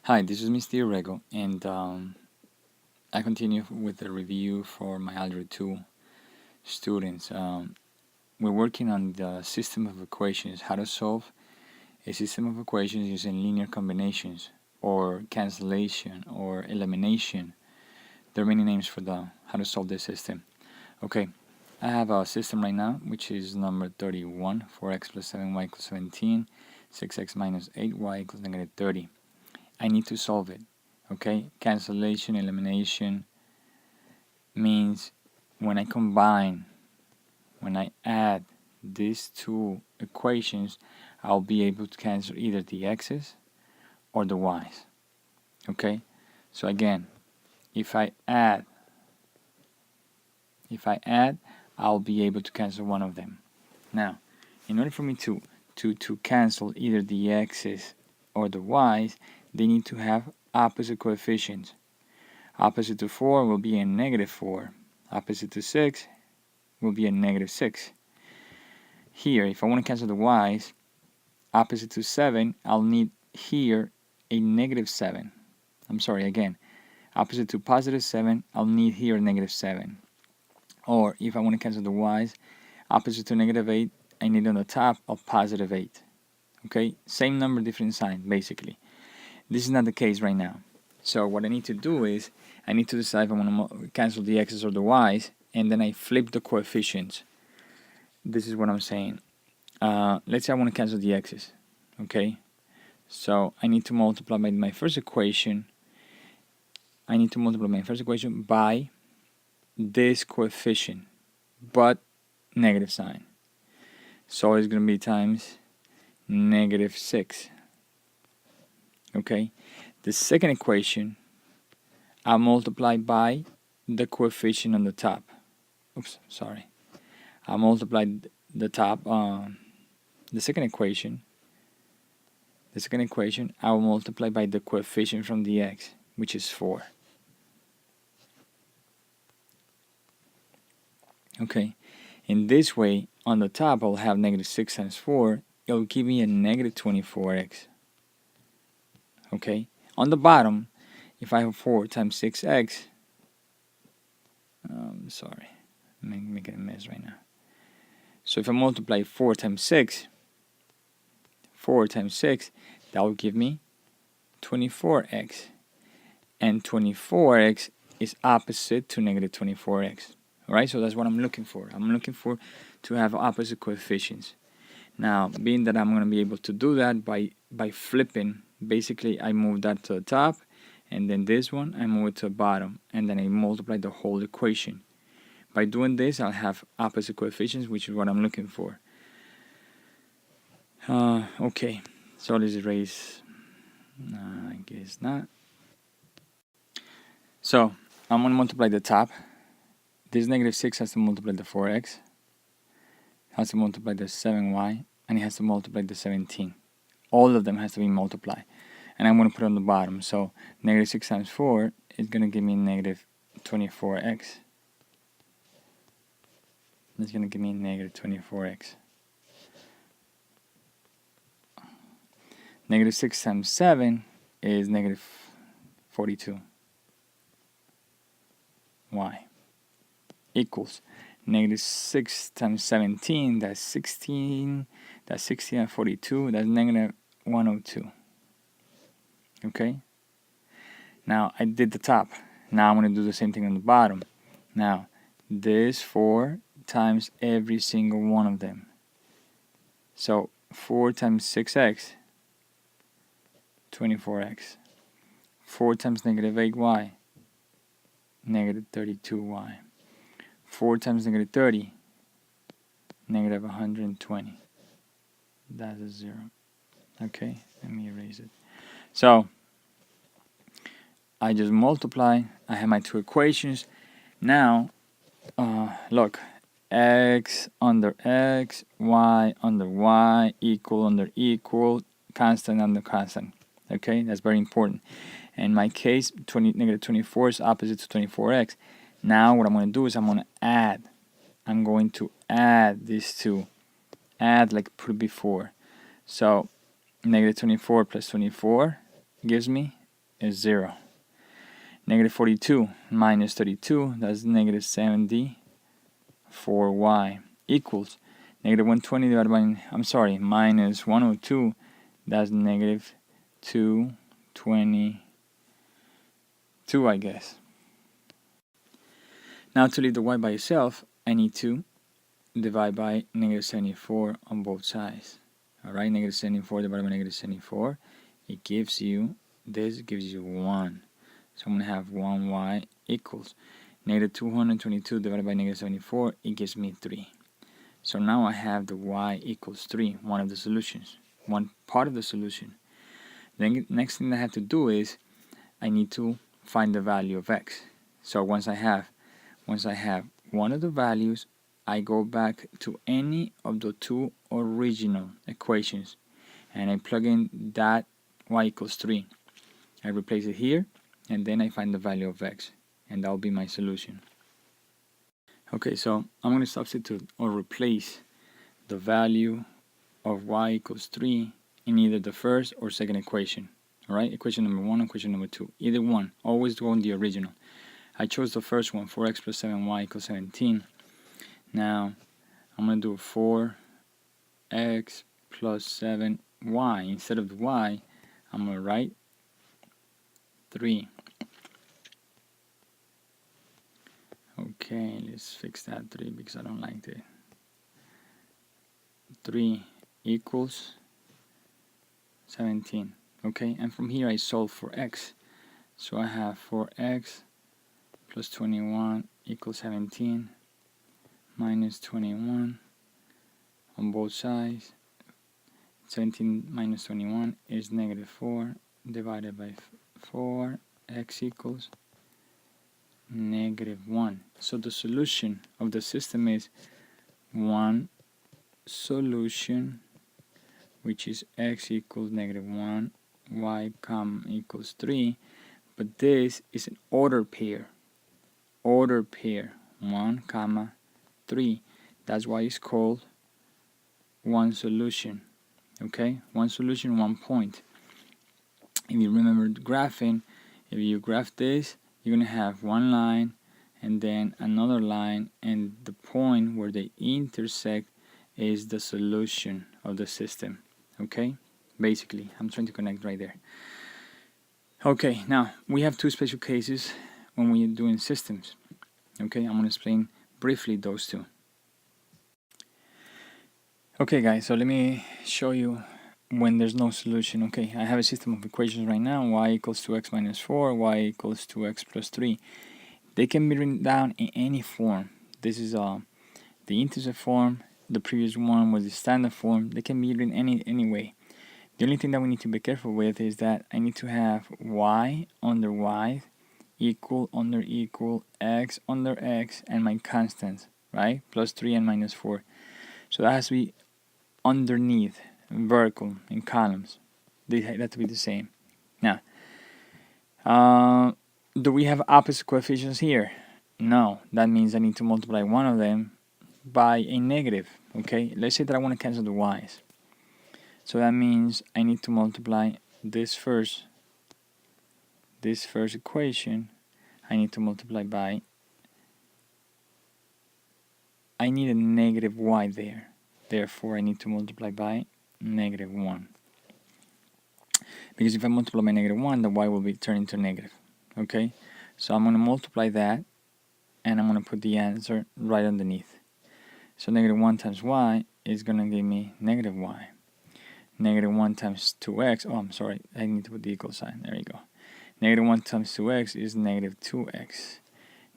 Hi, this is Mr. Urrego, and I continue with the review for my Algebra 2 students. We're working on the system of equations, how to solve a system of equations using linear combinations, or cancellation, or elimination. There are many names for how to solve this system. Okay, I have a system right now, which is number 31, 4x plus 7y equals 17, 6x minus 8y equals negative 30. I need to solve it. Okay, cancellation, elimination means when I add these two equations, I'll be able to cancel either the x's or the y's. Okay, so again, if I add, I'll be able to cancel one of them. Now, in order for me to cancel either the x's or the y's, they need to have opposite coefficients. Opposite to 4 will be a negative 4. Opposite to 6 will be a negative 6. Here, if I want to cancel the y's, opposite to 7, I'll need here a negative 7. I'm sorry, again. Opposite to positive 7, I'll need here a negative 7. Or if I want to cancel the y's, opposite to negative 8, I need on the top a positive 8. Okay, same number, different sign, basically. This is not the case right now. So what I need to do is, I need to decide if I want to cancel the x's or the y's, and then I flip the coefficients. This is what I'm saying. Let's say I want to cancel the x's. Okay, so I need to multiply by my first equation. I need to multiply my first equation by this coefficient, but negative sign. So it's going to be times negative 6. Okay, the second equation, I'll multiply by the coefficient on the top. Oops, sorry. I'll multiply the top, the second equation, I will multiply by the coefficient from the x, which is 4. Okay, in this way, on the top, I'll have negative 6 times 4. It'll give me a negative 24x. Okay, on the bottom, if I have 4 times 6x, sorry, I'm making a mess right now. So if I multiply 4 times 6, that will give me 24x. And 24x is opposite to negative 24x. Alright, so that's what I'm looking for. I'm looking for to have opposite coefficients. Now, being that I'm going to be able to do that by flipping, basically I move that to the top, and then this one, I move it to the bottom, and then I multiply the whole equation. By doing this, I'll have opposite coefficients, which is what I'm looking for. Okay, so let's erase. I guess not. So, I'm going to multiply the top. This negative 6 has to multiply the 4x, has to multiply the 7y, and it has to multiply the 17. All of them has to be multiplied. And I'm going to put it on the bottom. So, negative 6 times 4 is going to give me negative 24x. It's going to give me negative 24x. Negative 6 times 7 is negative 42. Y equals negative 6 times 17, that's 16, that's 16 and 42, that's negative 102. Okay? Now, I did the top. Now I'm going to do the same thing on the bottom. Now, this 4 times every single one of them. So, 4 times 6x, 24x. 4 times negative 8y, negative 32y. 4 times negative 30, negative 120. That's a 0. Okay, let me erase it. So, I just multiply. I have my two equations. Now, look, x under x, y under y, equal under equal, constant under constant. Okay, that's very important. In my case, negative 24 is opposite to 24x. Now what I'm going to do is I'm going to add. I'm going to add these two. Add like put before. So negative 24 plus 24 gives me is 0. Negative 42 minus 32, that's negative 70 for y, equals negative 120 divided by, minus 102, that's negative 222, I guess. Now to leave the y by itself, I need to divide by negative 74 on both sides. Alright, negative 74 divided by negative 74, it gives you, this gives you 1. So I'm going to have 1y equals negative 222 divided by negative 74, it gives me 3. So now I have the y equals 3, one of the solutions, one part of the solution. Then next thing I have to do is I need to find the value of x. So once I have one of the values, I go back to any of the two original equations and I plug in that y equals 3. I replace it here and then I find the value of x, and that will be my solution. Okay, so I'm going to substitute or replace the value of y equals 3 in either the first or second equation. Alright, equation number 1 and equation number 2. Either one, always go on the original. I chose the first one, 4x plus 7y equals 17. Now, I'm going to do 4x plus 7y. Instead of the y, I'm going to write 3. Okay, let's fix that 3 because I don't like it. 3 equals 17. Okay, and from here I solve for x. So I have 4x plus 21 equals 17 minus 21 on both sides. 17 minus 21 is negative 4 divided by 4. X equals negative 1. So the solution of the system is one solution, which is x equals negative 1, y equals 3, but this is an order pair. 1, 3. That's why it's called one solution. Okay, one solution, 1 point. If you remember graphing, if you graph this, you're going to have one line and then another line, and the point where they intersect is the solution of the system. Okay, basically, I'm trying to connect right there. Okay, now we have two special cases when we're doing systems. Okay, I'm going to explain briefly those two. Okay guys, so let me show you when there's no solution. Okay, I have a system of equations right now. Y equals 2x minus 4, y equals 2x plus 3. They can be written down in any form. This is the integer form. The previous one was the standard form. They can be written any way. The only thing that we need to be careful with is that I need to have y under y, equal under equal, x under x, and my constants, right? Plus 3 and minus 4. So that has to be underneath, vertical, in columns. They have to be the same. Now, do we have opposite coefficients here? No. That means I need to multiply one of them by a negative. Okay, let's say that I want to cancel the y's. So that means I need to multiply this first equation. I need to multiply by, I need a negative y there. Therefore, I need to multiply by negative 1. Because if I multiply by negative 1, the y will be turned into negative. Okay, so I'm going to multiply that, and I'm going to put the answer right underneath. So negative 1 times y is going to give me negative y. Negative 1 times 2x, oh I'm sorry, I need to put the equal sign, there you go. Negative 1 times 2x is negative 2x.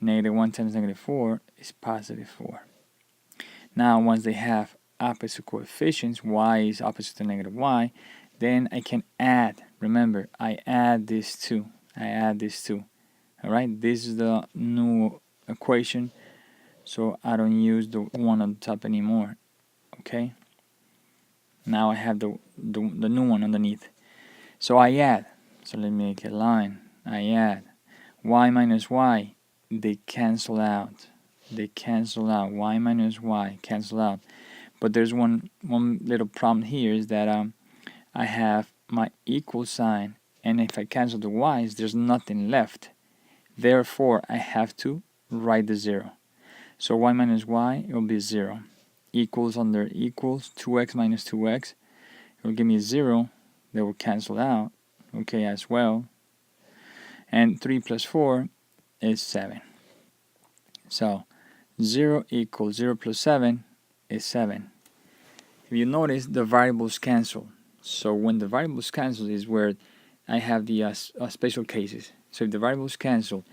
Negative 1 times negative 4 is positive 4. Now once they have opposite coefficients, y is opposite to negative y, then I can add. Remember, I add these two. Alright, this is the new equation, so I don't use the one on the top anymore. Okay, now I have the new one underneath. So I add. So let me make a line. I add. Y minus y, they cancel out. Y minus y cancel out. But there's one little problem here, is that I have my equal sign and if I cancel the y's, there's nothing left. Therefore, I have to write the 0. So y minus y, it will be 0. Equals under equals, 2x minus 2x, it will give me 0. That will cancel out, okay, as well. And 3 plus 4 is 7. So 0 equals 0 plus 7 is 7. If you notice, the variables cancel. So when the variables cancel is where I have the special cases. So if the variables cancel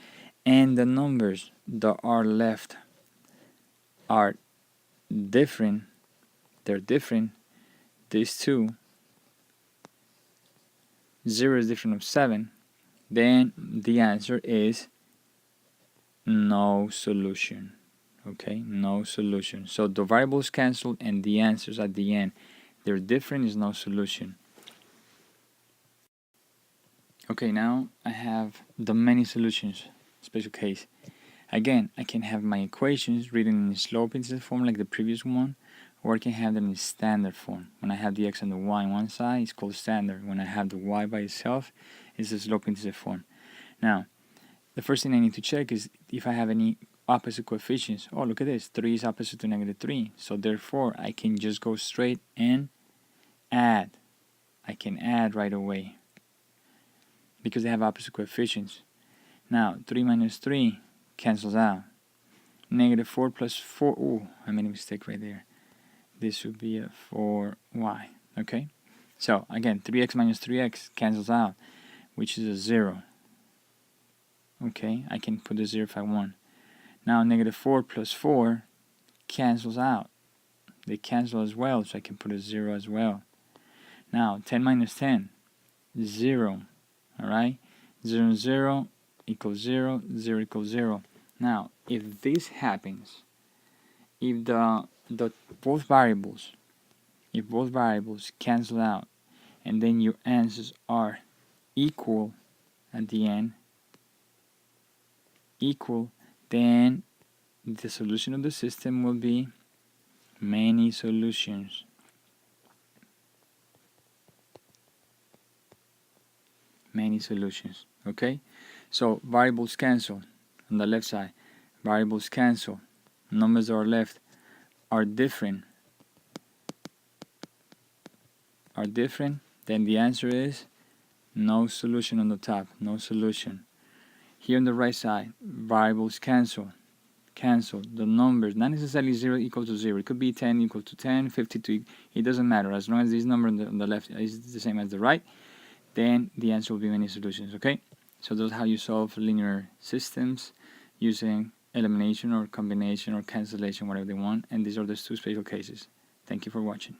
and the numbers that are left are different, they're different, these two, 0 is different of 7, then the answer is no solution. Okay, no solution. So the variables cancel and the answers at the end, they're different, is no solution. Okay, now I have the many solutions special case. Again, I can have my equations written in slope intercept form like the previous one, or I can have them in standard form. When I have the x and the y on one side, it's called standard. When I have the y by itself, it's the slope intercept form. Now, the first thing I need to check is if I have any opposite coefficients. Oh, look at this. 3 is opposite to negative 3. So therefore, I can just go straight and add. I can add right away because they have opposite coefficients. Now, 3 minus 3 cancels out. Negative 4 plus 4. Ooh, I made a mistake right there. This would be a 4y. Okay? So, again, 3x minus 3x cancels out, which is a 0. Okay? I can put a 0 if I want. Now, negative 4 plus 4 cancels out. They cancel as well, so I can put a 0 as well. Now, 10 minus 10, 0. Alright? 0 and 0 equals 0, 0 equals 0. Now, if this happens, if both variables cancel out, and then your answers are equal at the end, then the solution of the system will be many solutions. Many solutions. Okay? So variables cancel on the left side. Variables cancel. Numbers that are left are different. Then the answer is no solution on the top. No solution. Here on the right side, variables cancel. The numbers, not necessarily 0 equal to 0. It could be 10 equal to 10, 50 to, it doesn't matter. As long as this number on the left is the same as the right, then the answer will be many solutions. Okay? So that's how you solve linear systems using elimination or combination or cancellation, whatever they want. And these are the two special cases. Thank you for watching.